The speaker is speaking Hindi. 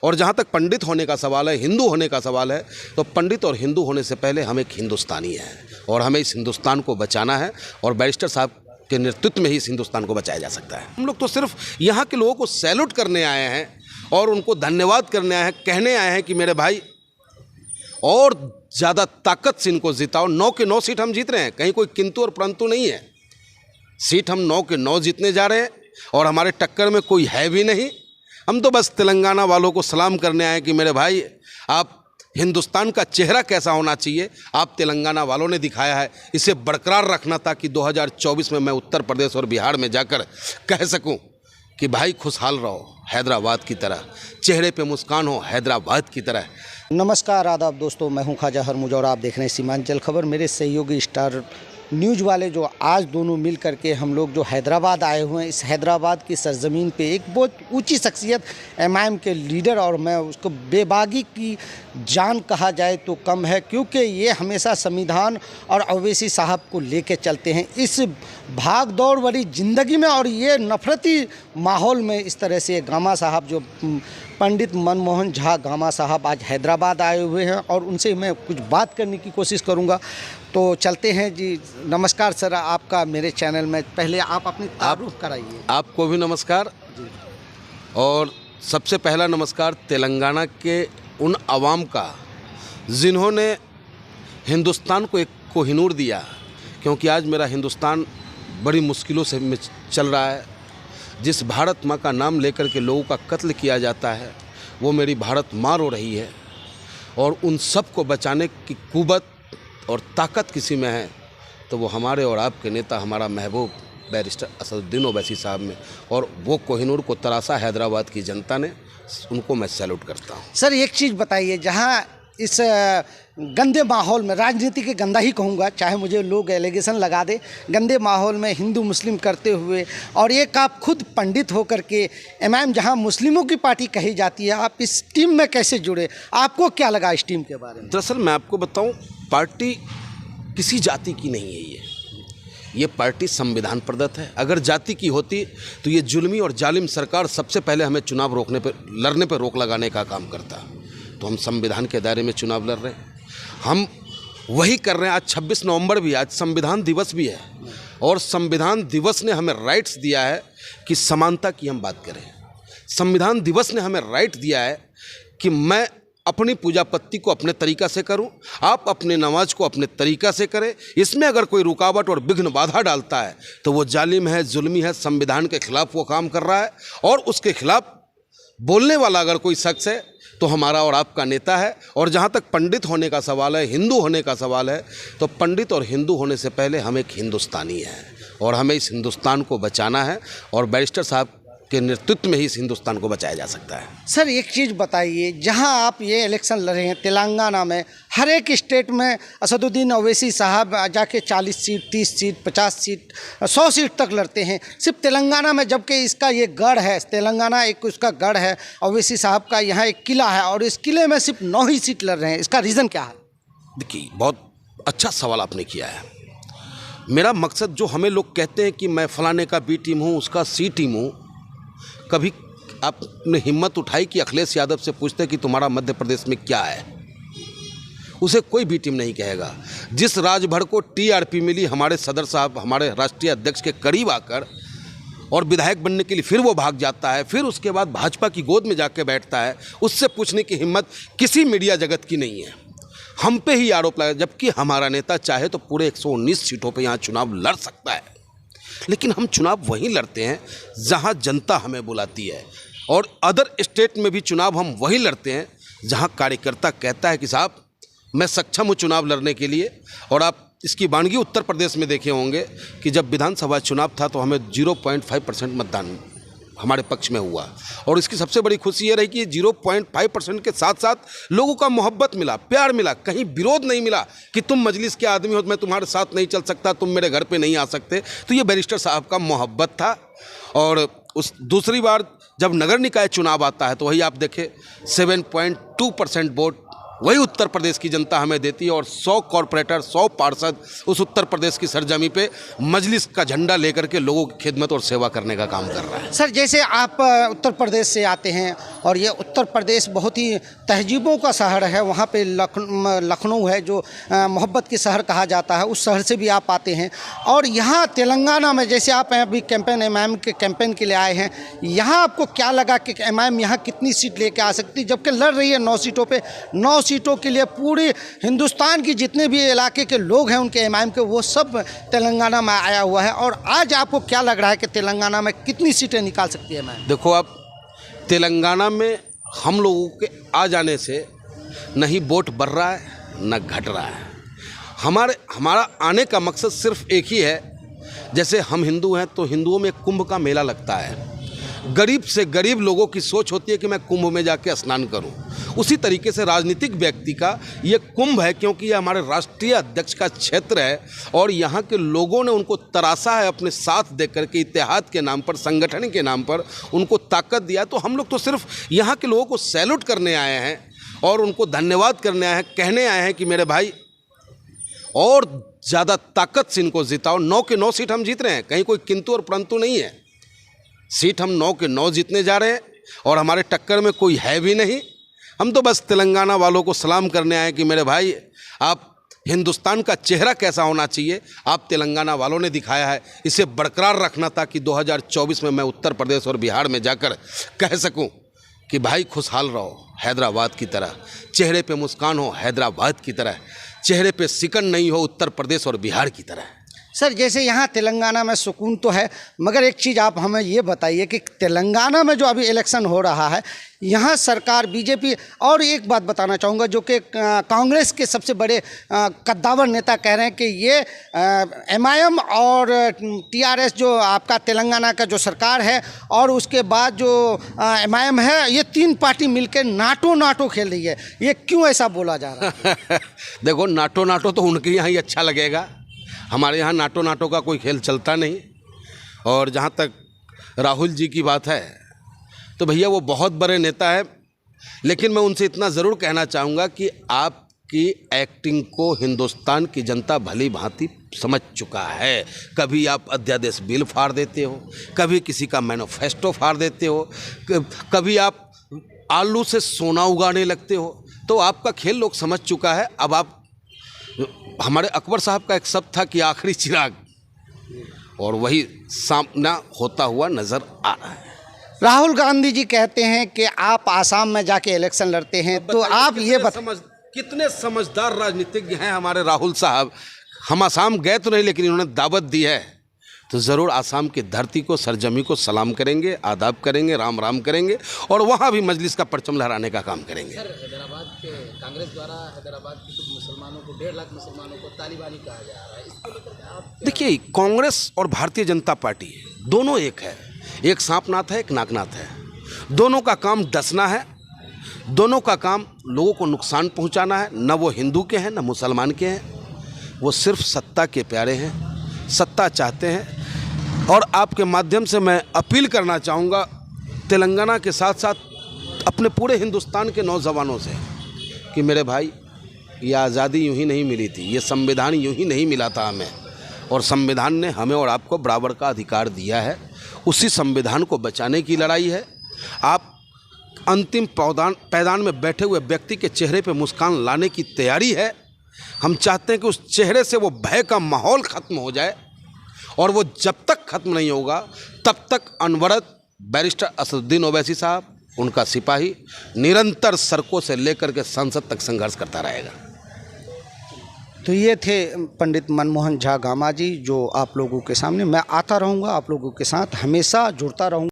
और जहाँ तक पंडित होने का सवाल है, हिंदू होने का सवाल है, तो पंडित और हिंदू होने से पहले हम एक हिंदुस्तानी हैं और हमें इस हिंदुस्तान को बचाना है और बैरिस्टर साहब के नेतृत्व में ही इस हिंदुस्तान को बचाया जा सकता है। हम लोग तो सिर्फ यहाँ के लोगों को सैल्यूट करने आए हैं और उनको धन्यवाद करने आए हैं, कहने आए हैं कि मेरे भाई और ज़्यादा ताकत से इनको जिताओ। 9 के 9 सीट हम जीत रहे हैं, कहीं कोई किंतु और परंतु नहीं है। सीट हम 9 के 9 जीतने जा रहे हैं और हमारे टक्कर में कोई है भी नहीं। हम तो बस तेलंगाना वालों को सलाम करने आए कि मेरे भाई आप हिंदुस्तान का चेहरा कैसा होना चाहिए आप तेलंगाना वालों ने दिखाया है, इसे बरकरार रखना ताकि 2024 में मैं उत्तर प्रदेश और बिहार में जाकर कह सकूं कि भाई खुशहाल रहो हैदराबाद की तरह, चेहरे पे मुस्कान हो हैदराबाद की तरह। नमस्कार आदाब दोस्तों, मैं हूं ख्वाजा हरमुज और आप देख रहे हैं सीमांचल खबर। मेरे सहयोगी स्टार न्यूज़ वाले जो आज दोनों मिल करके हम लोग जो हैदराबाद आए हुए हैं, इस हैदराबाद की सरजमीन पे एक बहुत ऊंची शख्सियत एमआईएम के लीडर, और मैं उसको बेबागी की जान कहा जाए तो कम है, क्योंकि ये हमेशा संविधान और ओवैसी साहब को लेके चलते हैं इस भाग दौड़ वाली ज़िंदगी में। और ये नफरती माहौल में इस तरह से गामा साहब, जो पंडित मनमोहन झा गामा साहब, आज हैदराबाद आए हुए हैं और उनसे मैं कुछ बात करने की कोशिश करूंगा। तो चलते हैं जी। नमस्कार सर, आपका मेरे चैनल में। पहले आप अपनी तारुफ कराइए। आपको भी नमस्कार जी। और सबसे पहला नमस्कार तेलंगाना के उन आवाम का जिन्होंने हिंदुस्तान को एक कोहिनूर दिया, क्योंकि आज मेरा हिंदुस्तान बड़ी मुश्किलों से चल रहा है। जिस भारत माँ का नाम लेकर के लोगों का कत्ल किया जाता है, वो मेरी भारत माँ रो रही है। और उन सब को बचाने की कुव्वत और ताकत किसी में है तो वो हमारे और आपके नेता, हमारा महबूब बैरिस्टर असदुद्दीन ओवैसी साहब में। और वो कोहिनूर को तराशा हैदराबाद की जनता ने, उनको मैं सैल्यूट करता हूँ। सर एक चीज़ बताइए, जहाँ इस गंदे माहौल में, राजनीति के गंदा ही कहूँगा, चाहे मुझे लोग एलिगेशन लगा दे, गंदे माहौल में हिंदू मुस्लिम करते हुए, और एक आप खुद पंडित होकर के एमआईएम जहाँ मुस्लिमों की पार्टी कही जाती है, आप इस टीम में कैसे जुड़े? आपको क्या लगा इस टीम के बारे में? दरअसल मैं आपको बताऊं, पार्टी किसी जाति की नहीं है। ये पार्टी संविधान प्रदत्त है। अगर जाति की होती तो ये जुल्मी और जालिम सरकार सबसे पहले हमें चुनाव लड़ने पर रोक लगाने का काम करता। तो हम संविधान के दायरे में चुनाव लड़ रहे हैं, हम वही कर रहे हैं। आज 26 नवंबर भी, आज संविधान दिवस भी है और संविधान दिवस ने हमें राइट्स दिया है कि समानता की हम बात करें। संविधान दिवस ने हमें राइट दिया है कि मैं अपनी पूजा पत्ती को अपने तरीक़ा से करूं, आप अपने नमाज को अपने तरीक़ा से करें। इसमें अगर कोई रुकावट और विघ्न बाधा डालता है तो वो जालिम है, जुल्मी है, संविधान के खिलाफ वो काम कर रहा है। और उसके खिलाफ बोलने वाला अगर कोई शख्स है तो हमारा और आपका नेता है। और जहाँ तक पंडित होने का सवाल है, हिंदू होने का सवाल है, तो पंडित और हिंदू होने से पहले हम एक हिंदुस्तानी हैं और हमें इस हिंदुस्तान को बचाना है और बैरिस्टर साहब के नेतृत्व में ही इस हिंदुस्तान को बचाया जा सकता है। सर एक चीज़ बताइए, जहां आप ये इलेक्शन लड़े हैं तेलंगाना में, हर एक स्टेट में असदुद्दीन ओवैसी साहब जाके 40 सीट, 30 सीट, 50 सीट, 100 सीट तक लड़ते हैं। सिर्फ तेलंगाना में, जबकि इसका ये गढ़ है, तेलंगाना एक उसका गढ़ है, ओवैसी साहब का यहाँ एक किला है और इस किले में सिर्फ 9 ही सीट लड़ रहे हैं। इसका रीज़न क्या है? देखिए, बहुत अच्छा सवाल आपने किया है। मेरा मकसद, जो हमें लोग कहते हैं कि मैं फलाने का बी टीम हूँ, उसका सी टीम हूँ, कभी आपने हिम्मत उठाई कि अखिलेश यादव से पूछते कि तुम्हारा मध्य प्रदेश में क्या है? उसे कोई भी टीम नहीं कहेगा। जिस राजभर को टीआरपी मिली हमारे सदर साहब, हमारे राष्ट्रीय अध्यक्ष के करीब आकर, और विधायक बनने के लिए फिर वो भाग जाता है, फिर उसके बाद भाजपा की गोद में जाके बैठता है, उससे पूछने की हिम्मत किसी मीडिया जगत की नहीं है। हम पे ही आरोप लगा, जबकि हमारा नेता चाहे तो पूरे 119 सीटों पर यहाँ चुनाव लड़ सकता है। लेकिन हम चुनाव वहीं लड़ते हैं जहां जनता हमें बुलाती है, और अदर स्टेट में भी चुनाव हम वहीं लड़ते हैं जहां कार्यकर्ता कहता है कि साहब मैं सक्षम हूं चुनाव लड़ने के लिए। और आप इसकी वानगी उत्तर प्रदेश में देखे होंगे कि जब विधानसभा चुनाव था तो हमें 0.5% मतदान हमारे पक्ष में हुआ। और इसकी सबसे बड़ी खुशी ये रही कि 0.5% के साथ साथ लोगों का मोहब्बत मिला, प्यार मिला, कहीं विरोध नहीं मिला कि तुम मजलिस के आदमी हो, मैं तुम्हारे साथ नहीं चल सकता, तुम मेरे घर पे नहीं आ सकते। तो ये बैरिस्टर साहब का मोहब्बत था। और उस दूसरी बार जब नगर निकाय चुनाव आता है तो वही आप देखें 7.2% वोट वही उत्तर प्रदेश की जनता हमें देती है और 100 कॉरपोरेटर 100 पार्षद उस उत्तर प्रदेश की सरजमी पे मजलिस का झंडा लेकर के लोगों की खिदमत और सेवा करने का काम कर रहा है। सर, जैसे आप उत्तर प्रदेश से आते हैं और ये उत्तर प्रदेश बहुत ही तहजीबों का शहर है, वहाँ पे लखनऊ है जो मोहब्बत की शहर कहा जाता है, उस शहर से भी आप आते हैं। और यहाँ तेलंगाना में जैसे आप अभी कैंपेन एमआईएम के कैंपेन के लिए आए हैं, यहाँ आपको क्या लगा कि एमआईएम यहाँ कितनी सीट लेके आ सकती है, जबकि लड़ रही है 9 सीटों पे, 9 सीटों के लिए पूरे हिंदुस्तान की जितने भी इलाके के लोग हैं उनके एमआईएम के, वो सब तेलंगाना में आया हुआ है। और आज आपको क्या लग रहा है कि तेलंगाना में कितनी सीटें निकाल सकती है एमआईएम? देखो, आप तेलंगाना में हम लोगों के आ जाने से न ही वोट बढ़ रहा है न घट रहा है। हमारा आने का मकसद सिर्फ एक ही है, जैसे हम हिंदू हैं तो हिंदुओं में कुंभ का मेला लगता है, गरीब से गरीब लोगों की सोच होती है कि मैं कुंभ में जाके स्नान करूं। उसी तरीके से राजनीतिक व्यक्ति का ये कुंभ है, क्योंकि ये हमारे राष्ट्रीय अध्यक्ष का क्षेत्र है और यहाँ के लोगों ने उनको तरासा है अपने साथ देकर के, इत्तेहाद के नाम पर, संगठन के नाम पर उनको ताकत दिया। तो हम लोग तो सिर्फ यहाँ के लोगों को सैल्यूट करने आए हैं और उनको धन्यवाद करने आए हैं, कहने आए हैं कि मेरे भाई और ज़्यादा ताकत से इनको जिताओ। 9 के 9 सीट हम जीत रहे हैं, कहीं कोई किंतु और परंतु नहीं है। सीट हम 9 के 9 जीतने जा रहे हैं और हमारे टक्कर में कोई है भी नहीं। हम तो बस तेलंगाना वालों को सलाम करने आए कि मेरे भाई, आप हिंदुस्तान का चेहरा कैसा होना चाहिए आप तेलंगाना वालों ने दिखाया है, इसे बरकरार रखना ताकि 2024 में मैं उत्तर प्रदेश और बिहार में जाकर कह सकूं कि भाई खुशहाल रहो हैदराबाद की तरह, चेहरे पे मुस्कान हो हैदराबाद की तरह, चेहरे पे सिकन नहीं हो उत्तर प्रदेश और बिहार की तरह। सर, जैसे यहाँ तेलंगाना में सुकून तो है, मगर एक चीज़ आप हमें ये बताइए कि तेलंगाना में जो अभी इलेक्शन हो रहा है, यहाँ सरकार बीजेपी, और एक बात बताना चाहूँगा जो कि कांग्रेस के सबसे बड़े कद्दावर नेता कह रहे हैं कि ये एमआईएम और टीआरएस जो आपका तेलंगाना का जो सरकार है और उसके बाद जो एमआईएम है, ये 3 पार्टी मिलकर नाटो खेल रही है। ये क्यों ऐसा बोला जा रहा है? देखो, नाटो तो उनके यहाँ ही अच्छा लगेगा, हमारे यहाँ नाटो का कोई खेल चलता नहीं। और जहाँ तक राहुल जी की बात है तो भैया वो बहुत बड़े नेता है, लेकिन मैं उनसे इतना ज़रूर कहना चाहूँगा कि आपकी एक्टिंग को हिंदुस्तान की जनता भली भांति समझ चुका है। कभी आप अध्यादेश बिल फाड़ देते हो, कभी किसी का मैनिफेस्टो फाड़ देते हो, कभी आप आलू से सोना उगाने लगते हो, तो आपका खेल लोग समझ चुका है। अब आप, हमारे अकबर साहब का एक शब्द था कि आखिरी चिराग, और वही सामना होता हुआ नज़र आ रहा है। राहुल गांधी जी कहते हैं कि आप आसाम में जाके इलेक्शन लड़ते हैं, तो आप ये कितने समझदार राजनीतिज्ञ हैं हमारे राहुल साहब। हम आसाम गए तो नहीं, लेकिन इन्होंने दावत दी है तो ज़रूर आसाम की धरती को, सरजमी को सलाम करेंगे, आदाब करेंगे, राम राम करेंगे और वहाँ भी मजलिस का परचम लहराने का काम करेंगे। सर, हैदराबाद के कांग्रेस द्वारा हैदराबाद के कुछ मुसलमानों को, 1.5 लाख मुसलमानों को तालिबानी कहा जा रहा है, इसको लेकर आप? देखिए, कांग्रेस और भारतीय जनता पार्टी दोनों एक है, एक सांपनाथ है, एक नाकनाथ है। दोनों का काम डसना है, दोनों का काम लोगों को नुकसान पहुंचाना है। न वो हिंदू के हैं न मुसलमान के हैं, वो सिर्फ सत्ता के प्यारे हैं, सत्ता चाहते हैं। और आपके माध्यम से मैं अपील करना चाहूँगा तेलंगाना के साथ साथ अपने पूरे हिंदुस्तान के नौजवानों से कि मेरे भाई, ये आज़ादी यूं ही नहीं मिली थी, ये संविधान यूं ही नहीं मिला था हमें, और संविधान ने हमें और आपको बराबर का अधिकार दिया है। उसी संविधान को बचाने की लड़ाई है। आप अंतिम पैदान में बैठे हुए व्यक्ति के चेहरे पे मुस्कान लाने की तैयारी है। हम चाहते हैं कि उस चेहरे से वो भय का माहौल ख़त्म हो जाए, और वो जब तक ख़त्म नहीं होगा तब तक अनवरत बैरिस्टर असदुद्दीन ओवैसी साहब, उनका सिपाही, निरंतर सड़कों से लेकर के संसद तक संघर्ष करता रहेगा। तो ये थे पंडित मनमोहन झा गामा जी, जो आप लोगों के सामने मैं आता रहूँगा, आप लोगों के साथ हमेशा जुड़ता रहूँगा।